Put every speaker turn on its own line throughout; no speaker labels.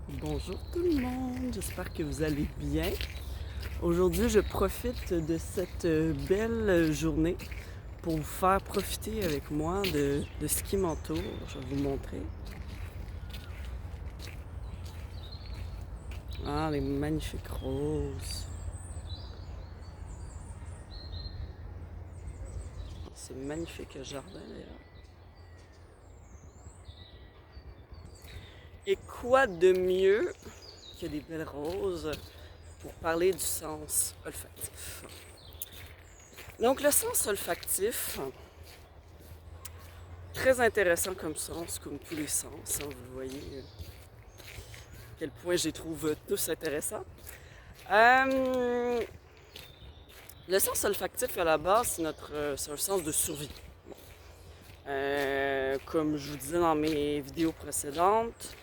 Bonjour tout le monde, j'espère que vous allez bien. Aujourd'hui, je profite de cette belle journée pour vous faire profiter avec moi de ce qui m'entoure. Je vais vous montrer. Ah, les magnifiques roses. C'est magnifique jardin d'ailleurs. Et quoi de mieux que des belles roses pour parler du sens olfactif? Donc le sens olfactif, très intéressant comme sens, comme tous les sens, hein, vous voyez à quel point je les trouve tous intéressants. Euh, le sens olfactif à la base, c'est un sens de survie. Comme je vous disais dans mes vidéos précédentes,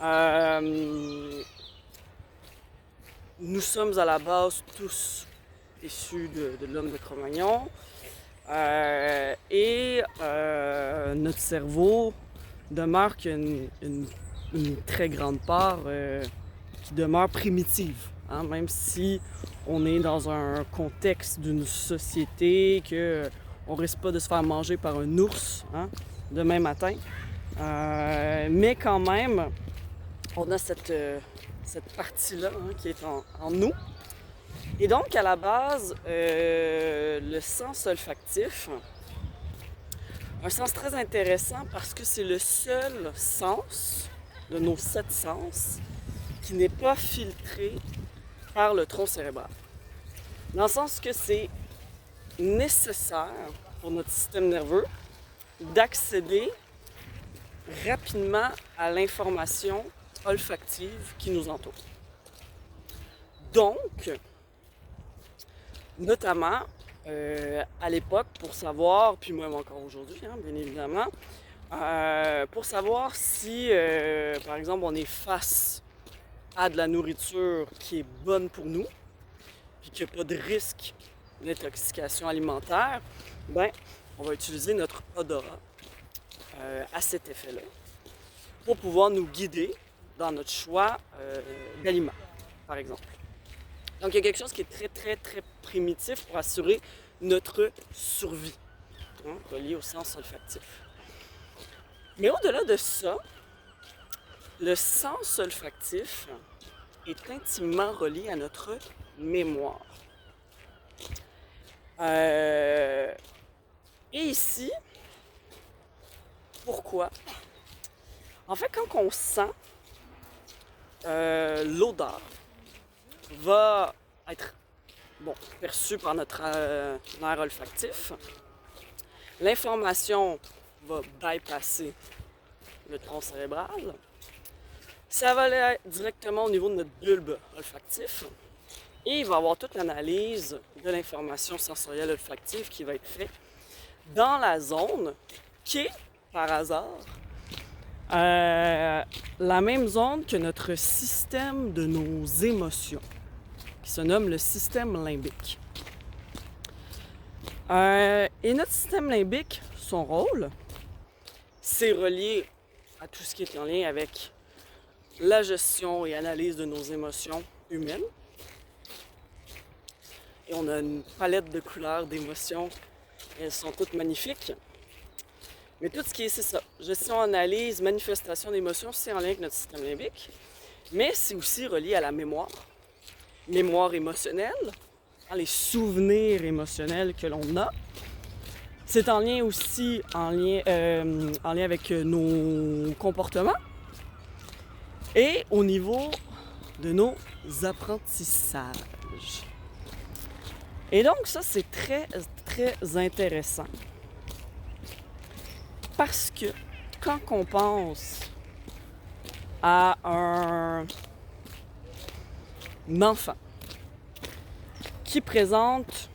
euh, nous sommes à la base tous issus de l'homme de Cro-Magnon et notre cerveau demeure une très grande part qui demeure primitive. Hein, même si on est dans un contexte d'une société que on risque pas de se faire manger par un ours hein, demain matin. Mais quand même, on a cette partie-là hein, qui est en nous. Et donc, à la base, le sens olfactif, un sens très intéressant parce que c'est le seul sens de nos 7 sens qui n'est pas filtré par le tronc cérébral. Dans le sens que c'est nécessaire pour notre système nerveux d'accéder rapidement à l'information olfactive qui nous entoure. Donc, notamment, à l'époque, pour savoir, puis même encore aujourd'hui, hein, bien évidemment, pour savoir si, par exemple, on est face à de la nourriture qui est bonne pour nous, puis qu'il n'y a pas de risque d'intoxication alimentaire, ben, on va utiliser notre odorat à cet effet-là pour pouvoir nous guider dans notre choix d'aliments, par exemple. Donc, il y a quelque chose qui est très, très, très primitif pour assurer notre survie, hein, relié au sens olfactif. Mais au-delà de ça, le sens olfactif est intimement relié à notre mémoire. Et ici, pourquoi? En fait, quand on sent l'odeur va être perçue par notre nerf olfactif, l'information va bypasser le tronc cérébral. Ça va aller directement au niveau de notre bulbe olfactif et il va y avoir toute l'analyse de l'information sensorielle olfactive qui va être faite dans la zone qui est, par hasard, la même zone que notre système de nos émotions, qui se nomme le système limbique. Et notre système limbique, son rôle, c'est relié à tout ce qui est en lien avec la gestion et analyse de nos émotions humaines. Et on a une palette de couleurs, d'émotions. Elles sont toutes magnifiques. Mais tout ce qui est, c'est ça. Gestion, analyse, manifestation d'émotions, c'est en lien avec notre système limbique. Mais c'est aussi relié à la mémoire. Mémoire émotionnelle, les souvenirs émotionnels que l'on a. C'est en lien aussi en lien avec nos comportements et au niveau de nos apprentissages. Et donc ça, c'est très, très intéressant. Parce que quand on pense à un enfant qui présente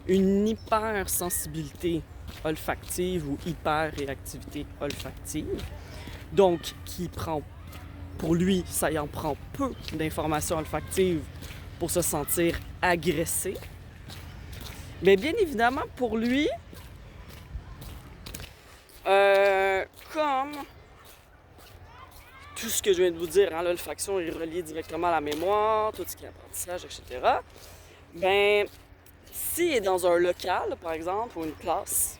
une hypersensibilité olfactive ou hyperréactivité olfactive, donc qui prend, pour lui, ça y en prend peu d'informations olfactives pour se sentir agressé, mais bien évidemment pour lui, comme tout ce que je viens de vous dire, hein, l'olfaction est reliée directement à la mémoire, tout ce qui est apprentissage, etc. Ben, s'il est dans un local, par exemple, ou une classe,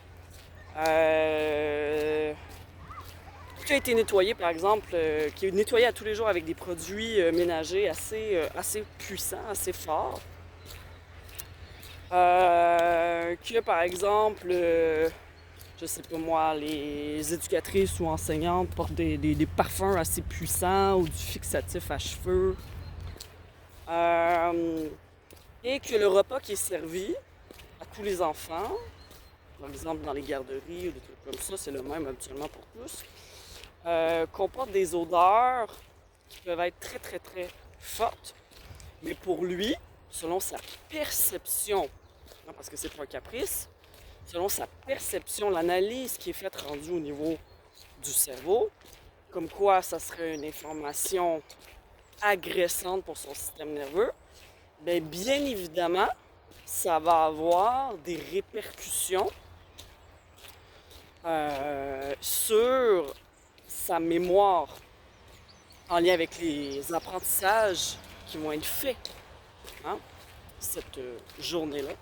qui a été nettoyé, par exemple, qui est nettoyé à tous les jours avec des produits ménagers assez puissants, assez forts, que, par exemple, je sais pas moi, les éducatrices ou enseignantes portent des parfums assez puissants ou du fixatif à cheveux. Et que le repas qui est servi à tous les enfants, par exemple dans les garderies ou des trucs comme ça, c'est le même habituellement pour tous, comporte des odeurs qui peuvent être très très très fortes. Mais pour lui, selon sa perception, non, parce que c'est pas un caprice, selon sa perception, l'analyse qui est faite rendue au niveau du cerveau, comme quoi ça serait une information agressante pour son système nerveux, bien évidemment, ça va avoir des répercussions sur sa mémoire en lien avec les apprentissages qui vont être faits, hein, cette journée-là.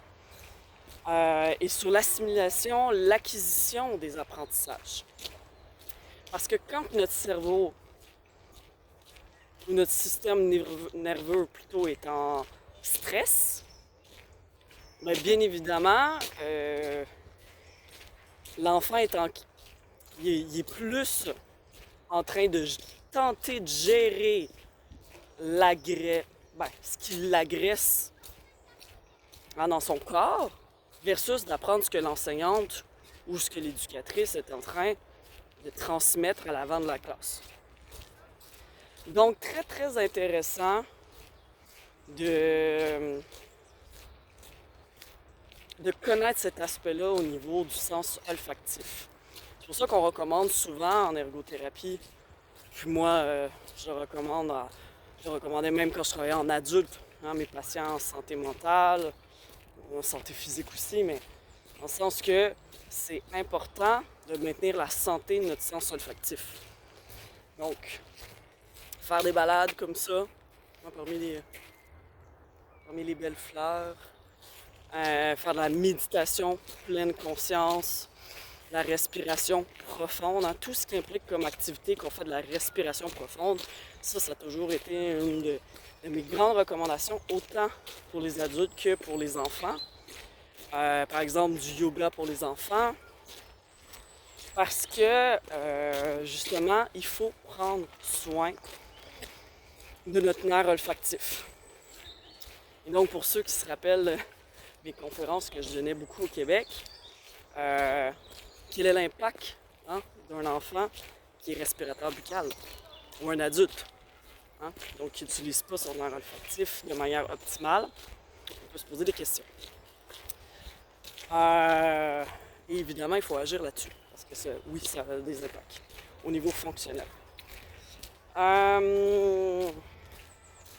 Et sur l'assimilation, l'acquisition des apprentissages. Parce que quand notre cerveau ou notre système nerveux plutôt est en stress, bien évidemment, l'enfant il est plus en train de tenter de gérer ce qui l'agresse dans son corps versus d'apprendre ce que l'enseignante ou ce que l'éducatrice est en train de transmettre à l'avant de la classe. Donc, très, très intéressant de connaître cet aspect-là au niveau du sens olfactif. C'est pour ça qu'on recommande souvent en ergothérapie, puis moi, je recommandais même quand je travaillais en adulte, hein, mes patients en santé mentale, en santé physique aussi, mais dans le sens que c'est important de maintenir la santé de notre sens olfactif. Donc, faire des balades comme ça, parmi les belles fleurs, faire de la méditation, pleine conscience, la respiration profonde, hein, tout ce qui implique comme activité qu'on fait de la respiration profonde, ça a toujours été une de mes grandes recommandations, autant pour les adultes que pour les enfants. Par exemple, du yoga pour les enfants, parce que, justement, il faut prendre soin de notre nerf olfactif. Et donc, pour ceux qui se rappellent mes conférences que je donnais beaucoup au Québec, quel est l'impact d'un enfant qui est respirateur buccal ou un adulte, hein, donc qui n'utilise pas son nerf olfactif de manière optimale? On peut se poser des questions. Et évidemment, il faut agir là-dessus, parce que ça a des impacts au niveau fonctionnel.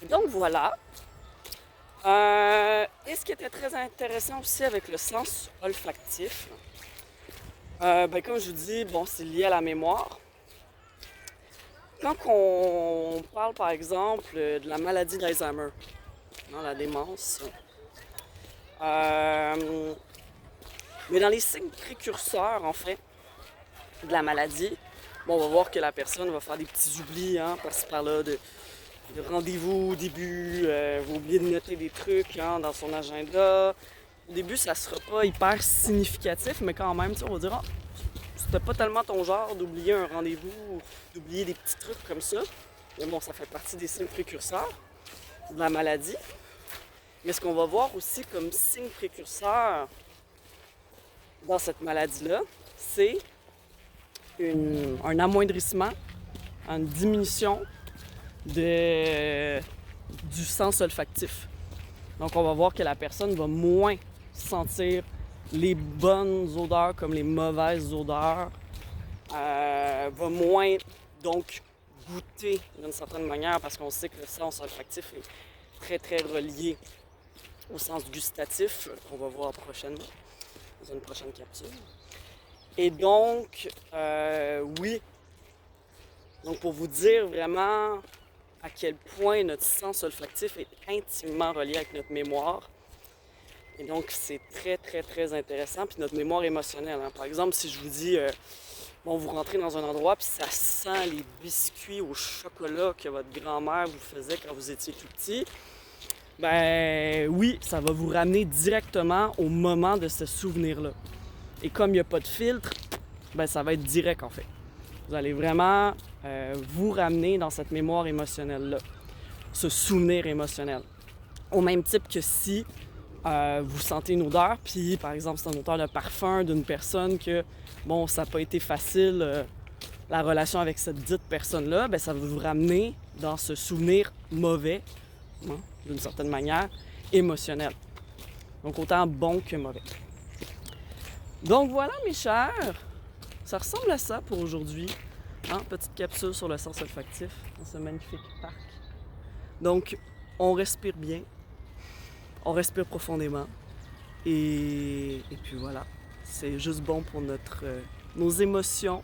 Donc voilà. Et ce qui était très intéressant aussi avec le sens olfactif, comme je vous dis, c'est lié à la mémoire. Quand on parle par exemple de la maladie d'Alzheimer, la démence, mais dans les signes précurseurs en fait de la maladie, on va voir que la personne va faire des petits oublis, par-ci par-là, de rendez-vous au début, va oublier de noter des trucs dans son agenda. Au début, ça sera pas hyper significatif, mais quand même, on va dire, c'était pas tellement ton genre d'oublier un rendez-vous, d'oublier des petits trucs comme ça. Mais bon, ça fait partie des signes précurseurs de la maladie. Mais ce qu'on va voir aussi comme signe précurseur dans cette maladie-là, c'est un amoindrissement, une diminution du sens olfactif. Donc, on va voir que la personne va moins sentir les bonnes odeurs comme les mauvaises odeurs, va moins, donc, goûter d'une certaine manière, parce qu'on sait que le sens olfactif est très, très relié au sens gustatif, qu'on va voir prochainement, dans une prochaine capsule. Et donc, oui, Donc pour vous dire vraiment à quel point notre sens olfactif est intimement relié avec notre mémoire. Et donc c'est très très très intéressant. Puis notre mémoire émotionnelle, hein. Par exemple, si je vous dis, bon, vous rentrez dans un endroit puis ça sent les biscuits au chocolat que votre grand-mère vous faisait quand vous étiez tout petit, ben oui, ça va vous ramener directement au moment de ce souvenir-là. Et comme il n'y a pas de filtre, ben ça va être direct en fait. Vous allez vraiment vous ramener dans cette mémoire émotionnelle-là, ce souvenir émotionnel. Au même type que si vous sentez une odeur, puis par exemple c'est une odeur de parfum d'une personne que, bon, ça n'a pas été facile, la relation avec cette dite personne-là, ben ça va vous ramener dans ce souvenir mauvais, hein, d'une certaine manière, émotionnel. Donc autant bon que mauvais. Donc voilà mes chers, ça ressemble à ça pour aujourd'hui. Hein? Petite capsule sur le sens olfactif dans ce magnifique parc. Donc on respire bien, on respire profondément et puis voilà. C'est juste bon pour nos émotions,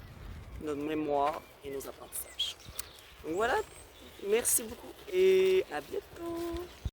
notre mémoire et nos apprentissages. Donc voilà, merci beaucoup et à bientôt!